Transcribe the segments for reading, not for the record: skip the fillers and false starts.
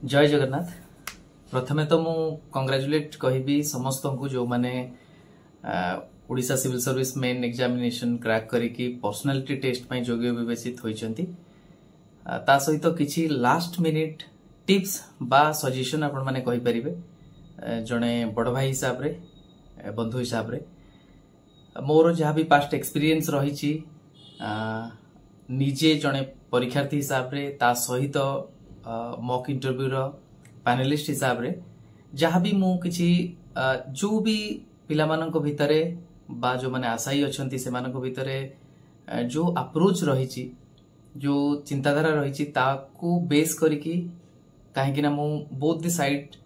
जय जगन्नाथ। प्रथमे तो मु कंग्रेचुलेट कहिबी समस्त को जो माने Odisha civil service main examination crack करिकी पर्सनालिटी टेस्ट पई योग्य विवेचित होइचंती। ता सहित किछि लास्ट मिनिट टिप्स बा सजेशन आपण माने कहि परिबे जणे बड़ भाई हिसाब रे बंधु हिसाब रे मोर जहाँ भी पास्ट एक्सपीरियंस रही निजे जड़े परीक्षार्थी हिसाब रे ता सहित मॉक इंटरव्यू रो पैनलिस्ट हिसाब रे जहाँ भी मु किछि जो भी पिला मानक भितरे बा जो माने आशायी अछंती से मानक भितरे जो अप्रोच रही जो चिंताधारा रही ताकू बेस करिकी काहेकि ना मु बोथ द साइड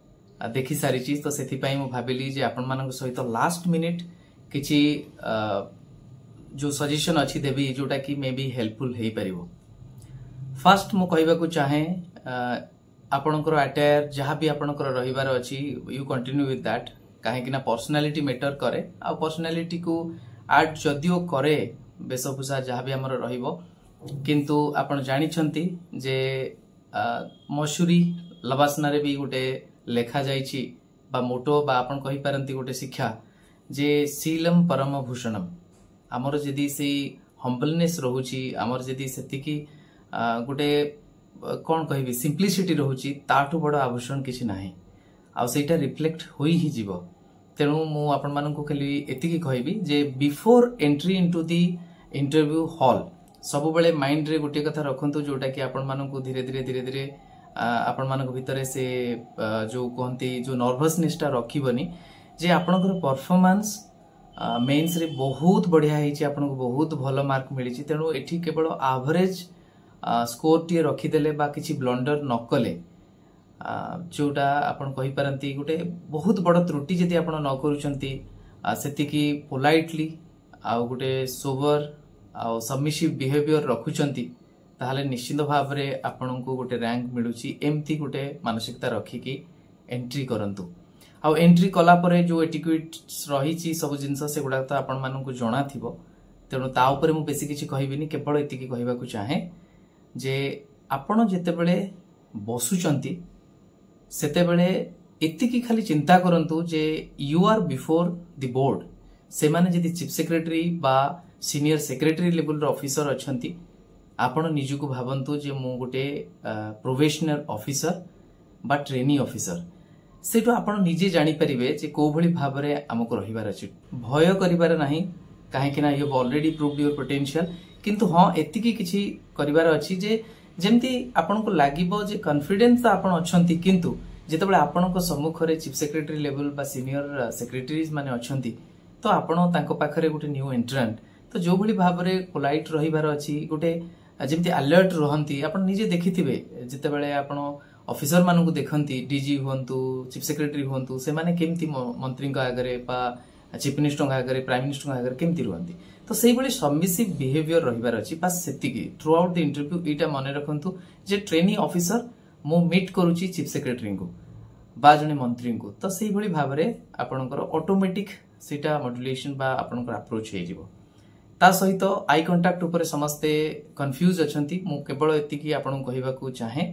देखि सारिची तो सेथि पई मु भाबिली जे आपण मानक सहित लास्ट मिनिट किछि जो सजेशन अच्छी देवी जोटा कि मे बी हेल्पफुल हो पारिबो। फर्स्ट मु कहबा को चाहे आपणकर अटायर जहाँ भी आपणकर रहिबार अछि यू कंटिन्यू विथ दैट काहे कि ना पर्सनालिटी मैटर करे आ पर्सनालिटी को ऐड जदियो करे वेशभूषा जहाँ भी हमर रहिबो किंतु आपण जानि छंती जे मशूरी लबासना रे भी गोटे लेखा जाइछि बा मोटो बा आपण कहि पारंती गोटे शिक्षा जे शीलम परम भूषणम आमर जदि से हम्बलनेस रोची आमर जदि सेतिकी गोटे कौन कहबी सिंप्लिसिटी रोची ताठू बड़ आभूषण किछि नाही आ सेटा रिफ्लेक्ट होई ही जीवो। तेणु मु आपण मानकु खाली एतिकी कहबी जे before entry into the interview hall सब बेले माइंड रे गोटे कथा रखंतु जोटा कि आपण मानकु धीरे धीरे आपण मानक भितरे से जो कहंती जो नर्वसनेस टा रखिबनी जे आपनकर परफॉर्मेंस मेन्स रे बहुत बढ़िया है आपन को बहुत भलो मार्क मिली तेणु एठी केवल एवरेज स्कोर टी रखीदेले बा किछि ब्लंडर न कले जोटा आपन कहि पारंती गोटे बहुत बड़ त्रुटि जदि आपन न करूचंती सेति की पोलाइटली आ गोटे सोबर आ सबमिसिव बिहेवियर रखुचंती ताहले निश्चित भाव रे आपन को गोटे रैंक मिलुची एमती गोटे मानसिकता रखिकी एंट्री करंतु। आ एंट्री कला परे जो एटिक्यूट्स रही सब जिनस से गुडा तो आपण मानकु जणा थिबो तेणु ता ऊपर मु बेसी किछि कहिबिनी केवल एतिकी कहिबा को चाहे जे आपण जेते बेले बसुचंती सेते बेले एतिकी खाली चिंता करंतु जे you are before the board से माने जदि चीफ सेक्रेटरी बा सीनियर सेक्रेटरी लेवल रो ऑफिसर अछंती आपण निजुको भाबंतु जे मु गोटे प्रोबेशनर ऑफिसर बा ट्रेनी ऑफिसर सेटो आपण निजे जानि परिबे जे को भली भाव रे हमको रहिबार अछि भय करिबार नाही काहे कि ना you have already proved your potential किंतु हां एतिकी किछि करिबार अछि जे जेमती आपण को लागिबो जे कॉन्फिडेंस आपण अछंती किंतु जेतबेले आपण को सम्मुख रे चीफ सेक्रेटरी लेवल बा सीनियर सेक्रेटरीज माने अछंती तो आपण तांको पाखरे गोटे न्यू एंट्रेंट तो जो भली भाव रे पोलाइट रहिबार अछि गोटे जेमती अलर्ट रहंती आपण निजे देखिथिबे जेतबेले आपण ऑफिसर मानू देखती डीजी हुंतु चीफ सेक्रेटरी हुंतु से माने केमती मंत्री आगे चीफ मिनिस्टर आगे प्राइम मिनिस्टर आगे केमती रुहंती तो सेही बळे सबमिसिव बिहेवियर रहिबार अछि बस सेतिकी थ्रू आउट द इंटरव्यू इटा माने रखंतु जे ट्रेनी ऑफिसर मो मीट करूची चीफ सेक्रेटरी को बा जने मंत्री को तो सेही बळे भाव रे आपनकर ऑटोमेटिक सेटा मॉड्यूलेशन बा आपनकर अप्रोच हे जिवो। ता सहित आई कांटेक्ट ऊपर समस्ते कंफ्यूज अछंती मु केवल एतिकी आपन कहबा को चाहे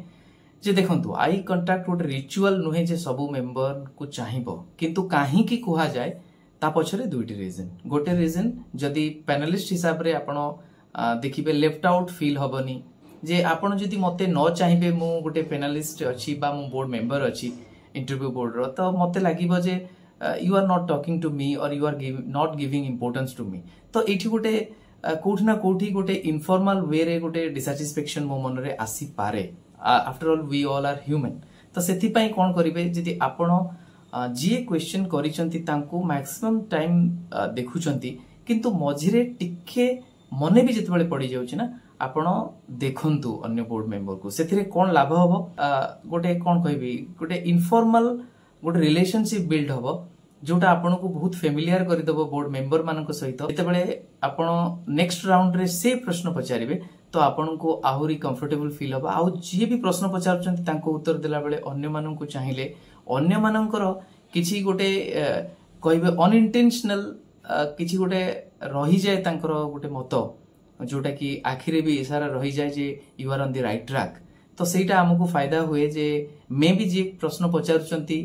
जे देखंतु आई कांटेक्ट गोटे रिचुअल नुहे जे सबु मेंबर को चाहिबो किंतु काहे की कुहा जाय ता पछरे दुईटी रीजन गोटे रीजन जदी पैनलिस्ट हिसाब रे आपण देखिबे लेफ्ट आउट फील हबनी जे आपण जदी मते न चाहिबे मु गोटे पैनलिस्ट अछि बा मु बोर्ड मेंबर अछि इंटरव्यू बोर्ड रो तो मते लागिबो जे you are not talking to me or you are not giving importance to me तो एठी गोटे कोठी ना कोठी गोटे इनफॉर्मल वे रे गोटे डिसैटिस्फैक्शन मो मन रे आसी पारे। After all we all are human तो सेथि पई कोन करिवे जदि आपण जे क्वेश्चन करिसंती तांको मैक्सिमम टाइम देखुचंती किंतु मझिरे टिके मने भी जतबेले पड़ी जाउछि ना आपण देखंतु अन्य बोर्ड मेंबर को सेथिरे कोन लाभ हबो गोटे कोन कहबी गोटे इनफॉर्मल गोटे रिलेशनशिप बिल्ड हबो जोटा आपण को बहुत फेमिलियर करि दबो बोर्ड मेंबर मानक सहित जतबेले आपण नेक्स्ट राउंड रे से प्रश्न पचारिबे तो आपण को आहुरी कंफर्टेबल फील हबा आ जे भी प्रश्न पचारचंती तांको उत्तर देला बेले अन्य मानन को चाहिए अन्य मानकर किछि गोटे कहबे अनइंटेंशनल किछि गोटे रही जाय तांकर गोटे मत जोटा कि आखिरे भी इशारा रही जाय जे you are on the right track तो ସେଇଟା ଆମକୁ फायदा हुए जे मे भी जे प्रश्न पचारुचंती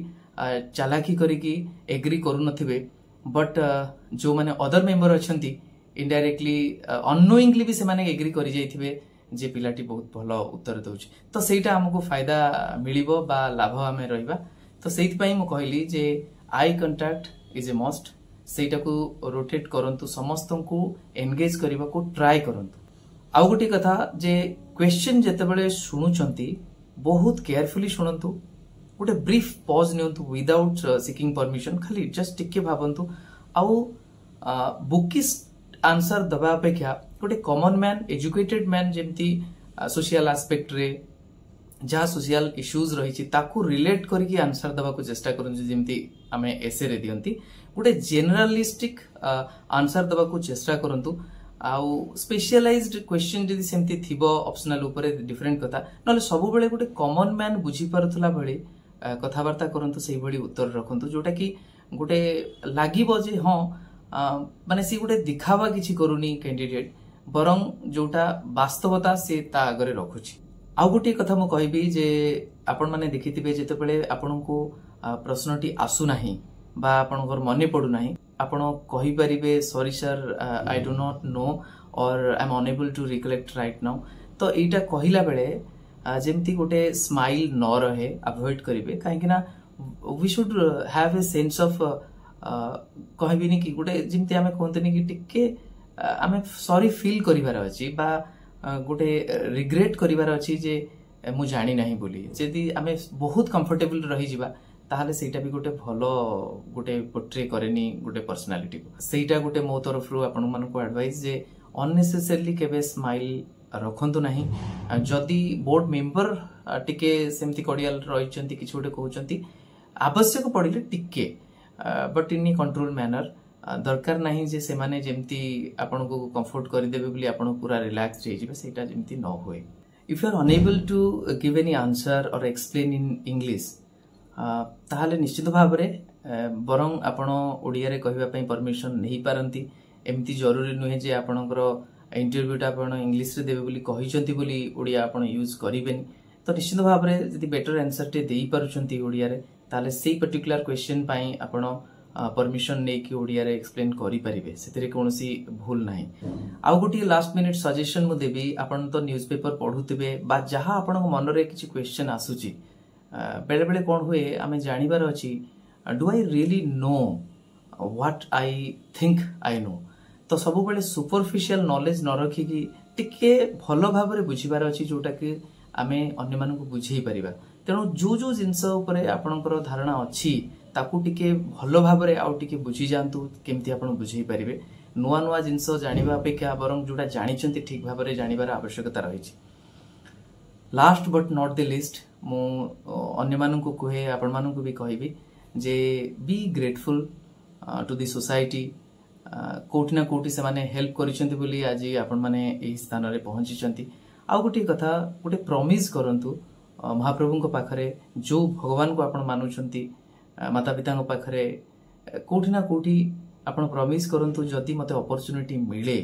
चालाकी करिकी एग्री करू नथिबे बट जो माने अदर मेंबर अछंती इनडायरेक्टली अननोइंगली भी से माने एग्री करि जाइथिबे जे पिलाटी बहुत भलो उत्तर दउछि तो ସେଇଟା ଆମକୁ फायदा मिलिबो बा लाभ आमे रहिबा तो सेइथ पई मु कहली जे eye contact is a must ସେଇଟା को रोटेट करंतु समस्तंकु एंगेज करबा को ट्राई करंतु आउ गोटी कथा जे क्वेश्चन जेतेबेले सुनुचंती बहुत केयरफुली सुनंतु गोटे ब्रीफ पॉज नियंतु विदाउट सीकिंग परमिशन खाली जस्ट टिके भाबंतु आउ बुकिश आंसर दबा अपेक्षा गोटे कॉमन मैन एजुकेटेड मैन जेमती सोशल एस्पेक्ट रे जहाँ सोशल इश्यूज रही ताकू रिलेट करके आंसर दबा को चेष्टा करन जेमती आमे एसे रे दियंती गोटे जेनरलिस्टिक आंसर दबा को चेष्टा करंतु आउ स्पेशलाइज्ड क्वेश्चन जदि सेमती थिबो ऑप्शनल ऊपर डिफरेंट कथा नले सब बेले गोटे कॉमन मैन बुझी पारुथला भली कथावार्ता करंतु सेही भली उत्तर रखंतु जोटा कि गोटे लागिबो जे हां माने सी गोटे दिखावा किछि करूनी कैंडिडेट बरं जोटा वास्तवता से ता आगरे रखुछि आउ गोटे कथा मु कहबी जे आपण माने देखिथिबे जेते बेले आपनको प्रश्नटी आसु नाही बा आपनकर मने पडु नाही आपण कहि परिबे sorry sir I do not know or I am unable to recollect right now तो एटा कहिला बेले जेमती गोटे स्माइल न रहे अवॉइड करिवे काहेकि ना we should have a sense of कहबिनी कि गोटे जेमती आमे कोंतनी कि टिके आमे सॉरी फील करिवार अछि बा गोटे रिग्रेट करिवार अछि जे मु जानि नाही बोली जदि आमे बहुत कंफर्टेबल रही जिबा ताहले सेटा भी गोटे भलो गोटे पोर्ट्रे करेनी गोटे पर्सनालिटी को सेटा गोटे मो तरफ रु आपन मन को एडवाइस जे अननेसेसरली केबे स्माइल रखंतु नाही जदि बोर्ड मेंबर टिके सेमती कॉडियल रहिचंती किछ गोटे कहउचंती आवश्यक पड़िले टिके बट इन कंट्रोल मैनर दरकार नाही जे से माने जेमती आपन को कंफर्ट कर देबे बोली आपन पूरा रिलैक्स रहि जिबे सेटा जेमती न होए if you are unable to give any answer or explain in English ताहले निश्चित भाव रे बरं आपण ओडिया रे कहबा पई परमिशन नहीं पारंती एमती जरूरी नुहे जे आपनकर इंटरव्यूटा आपण इंग्लिश रे देबे बोली कहिचंती बोली ओडिया आपण यूज करिबेन तो निश्चित भाव रे जदि बेटर आंसर टे देई पारुचंती ओडिया रे ताले सेही पर्टिकुलर क्वेश्चन पई आपण परमिशन नै कि ओडिया रे एक्सप्लेन करि परिबे सेतरे कोनोसी भूल नाही आउ गोटी लास्ट मिनिट सजेशन मु देबी आपण तो न्यूज़पेपर पढुतिबे बा जहां आपण मन रे किछि क्वेश्चन आसुची बेले बेले कोन हुए आमे जानिबार अछि do I really know what I think I know तो सब बेले सुपरफिशियल नॉलेज न रखी कि टिके भलो भाबरे बुझिबार अछि जोटा कि आमे अन्य मानन को बुझेई परिबा तेनो जो जो जिंस ऊपर आपनकर धारणा अछि ताकू टिके भलो भाबरे आउ टिके बुझी जानतु केमती आपण बुझेई परिबे नुआ नुआ जिंस जानिबा अपेक्षा बरं जोटा जानिचंती ठीक भाबरे जानिबार आवश्यकता रहिछि last but not the least मु अन्य मानन को कहे आपण मानन को भी कहबी जे be grateful to the society कोठी ना कोठी से माने हेल्प करिसंती बोली आज आपण माने एही स्थान रे पहुंचीचंती आ गोटे कथा गोटे प्रॉमिस करंतु महाप्रभु को पाखरे जो भगवान को आपण मानुचंती माता पिता को पाखरे कोठी ना कोठी आपण प्रॉमिस करंतु जदी मते अपॉर्चुनिटी मिले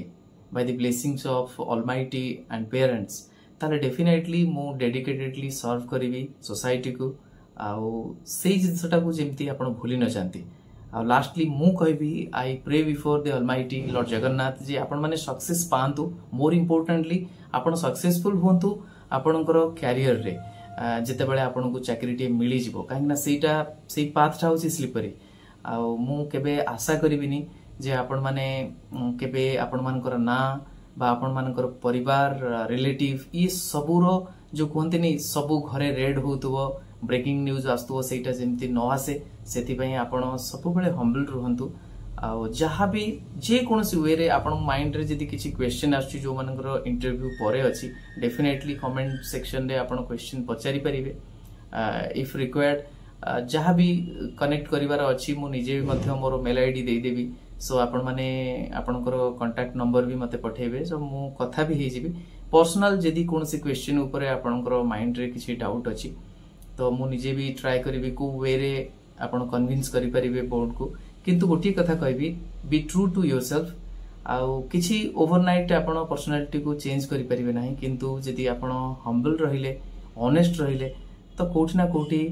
by the blessings of almighty and parents ताले डेफिनेटली मु डेडिकेटेडली सर्व करिवि सोसाइटी को आउ सेही जिंसटा को जेमती आपण भूली न जानती आ लास्टली मु कहबी I pray before the almighty lord Jagannath ji आपण माने सक्सेस पांतु मोर इंपोर्टेंटली आपण सक्सेसफुल होंतु आपणकर कैरियर रे जेते बेले आपन को चाकरी टे मिली जिवो काहे ना सेटा सेही पाथटा होसी स्लिपरी आ मु केबे आशा करिविनी जे आपण माने केबे आपण मानकर ना बा आपण मानकर परिवार रिलेटिव ई सबुरो जो कहते नहीं सबु घरे रेड होतबो ब्रेकिंग न्यूज आस्तबो सेटा जेमती न आसे सेति पई आपण सब बेले हम्बल रहंतु आ जहा भी जे कोनसी वे रे आपण माइंड रे जदी किछि क्वेश्चन आछी जो मानकर इंटरव्यू परे अछि डेफिनेटली कमेंट सेक्शन रे आपण क्वेश्चन पचारि परिबे इफ रिक्वायर्ड जहा भी कनेक्ट करिवार अछि मु निजे मध्य मोर मेल आईडी देई देबी सो आपण माने आपनकर कांटेक्ट नंबर भी मते पठेबे सो मु कथा भी हे जिबी पर्सनल जदी कोनसी क्वेश्चन ऊपर आपनकर माइंड रे किछि डाउट अछि तो मु निजे भी ट्राई करिबी को वे रे आपण कन्विंस करि परिबे बोर्ड को किंतु गोटी कथा कहबी बी ट्रू टू योरसेल्फ आउ किछि ओवरनाइट आपण पर्सनालिटी को चेंज करि परिबे नाही किंतु जदी आपण हम्बल रहिले ऑनेस्ट रहिले तो कोठी ना कोठी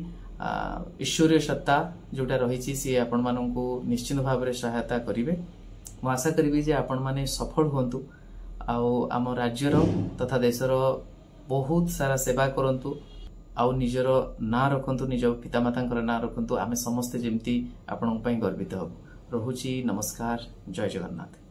ईश्वरीय सत्ता जोटा रही सी आपण मानू निश्चित भाव में सहायता करेंगे। मु आशा करी जे आपण माने सफल होंतु आम राज्यर तथा देशर बहुत सारा सेवा करंतु आउ निजर ना रखंतु निज पितामाता ना रखंतु आमे समस्ते जेमती आपण गर्वित हबु। रहुची नमस्कार, जय जगन्नाथ।